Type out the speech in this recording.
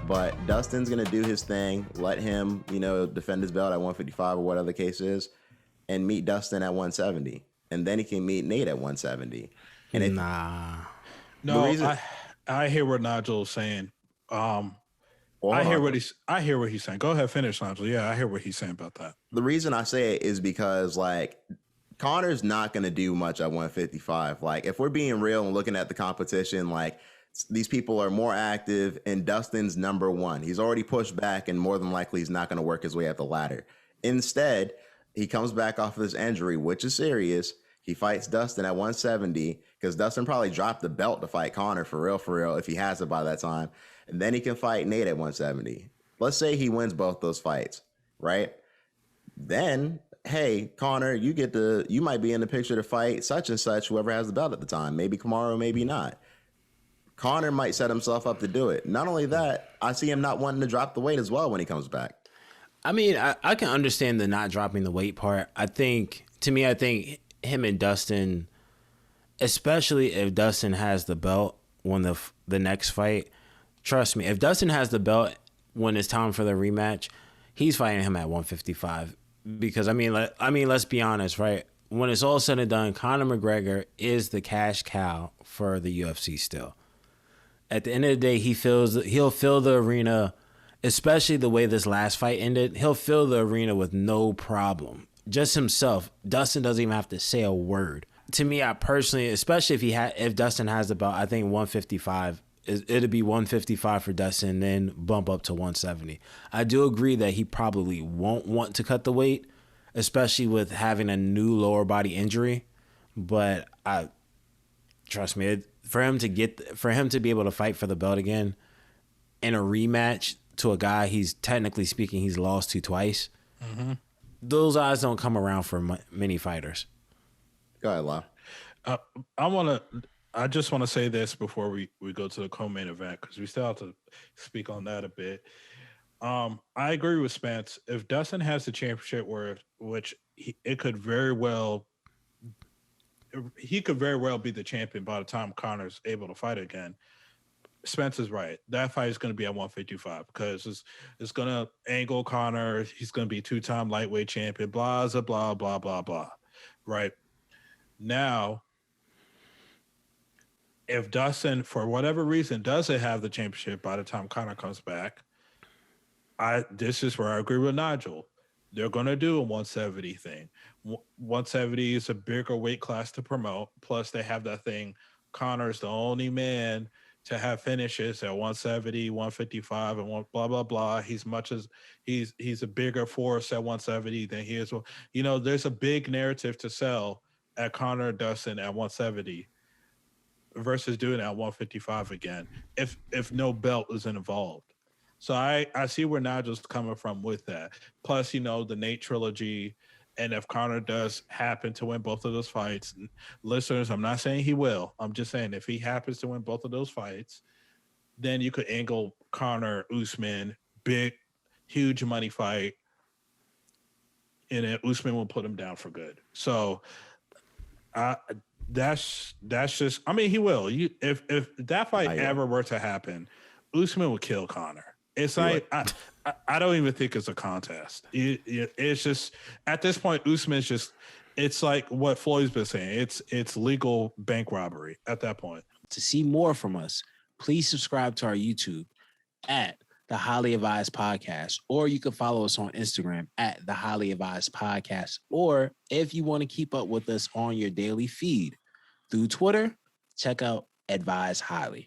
But Dustin's gonna do his thing. Let him, defend his belt at 155 or whatever the case is, and meet Dustin at 170, and then he can meet Nate at 170. And if Nah. the No, reason, I hear what Nigel's saying. well, I hold hear on. what he's saying. Go ahead, finish, Nigel. Yeah, I hear what he's saying about that. The reason I say it is because Connor's not gonna do much at 155. Like, if we're being real and looking at the competition, these people are more active, and Dustin's number one. He's already pushed back, and more than likely he's not going to work his way up the ladder. Instead, he comes back off of this injury, which is serious. He fights Dustin at 170 because Dustin probably dropped the belt to fight Connor for real, if he has it by that time. And then he can fight Nate at 170. Let's say he wins both those fights, right? Then, hey, Connor, you might be in the picture to fight such and such, whoever has the belt at the time. Maybe Kamaru, maybe not. Connor might set himself up to do it. Not only that, I see him not wanting to drop the weight as well when he comes back. I mean, I can understand the not dropping the weight part. I think him and Dustin, especially if Dustin has the belt when the next fight, trust me, if Dustin has the belt when it's time for the rematch, he's fighting him at 155. Because, I mean, let's be honest, right? When it's all said and done, Conor McGregor is the cash cow for the UFC still. At the end of the day, he'll fill the arena, especially the way this last fight ended. He'll fill the arena with no problem. Just himself. Dustin doesn't even have to say a word. To me, I personally, especially if Dustin has the belt, I think 155 it'll be 155 for Dustin, then bump up to 170. I do agree that he probably won't want to cut the weight, especially with having a new lower body injury. But trust me, for him to be able to fight for the belt again in a rematch to a guy he's technically speaking he's lost to twice, those odds don't come around for many fighters. Go ahead, Lau. I just want to say this before we go to the co-main event, because we still have to speak on that a bit. I agree with Spence. If Dustin has the championship, he could very well be the champion by the time Connor's able to fight again. Spence is right. That fight is going to be at 155 because it's going to angle Connor. He's going to be two-time lightweight champion, blah, blah, blah, blah, blah. Right? Now, if Dustin, for whatever reason, doesn't have the championship by the time Connor comes back, this is where I agree with Nigel. They're going to do a 170 thing. 170 is a bigger weight class to promote. Plus, they have that thing. Connor's the only man to have finishes at 170, 155, and blah, blah, blah. He's a bigger force at 170 than he is. There's a big narrative to sell at Connor Dustin at 170 versus doing it at 155 again if no belt is involved. So I see where Nigel's coming from with that. Plus, the Nate trilogy, and if Connor does happen to win both of those fights, listeners, I'm not saying he will. I'm just saying if he happens to win both of those fights, then you could angle Connor Usman, big, huge money fight, and then Usman will put him down for good. So that's just. I mean, he will. If that fight ever were to happen, Usman would kill Connor. It's like I don't even think it's a contest. It's just at this point, Usman's just. It's like what Floyd's been saying. It's legal bank robbery at that point. To see more from us, please subscribe to our YouTube at the Highly Advised Podcast, or you can follow us on Instagram at the Highly Advised Podcast, or if you want to keep up with us on your daily feed through Twitter, check out Advise Highly.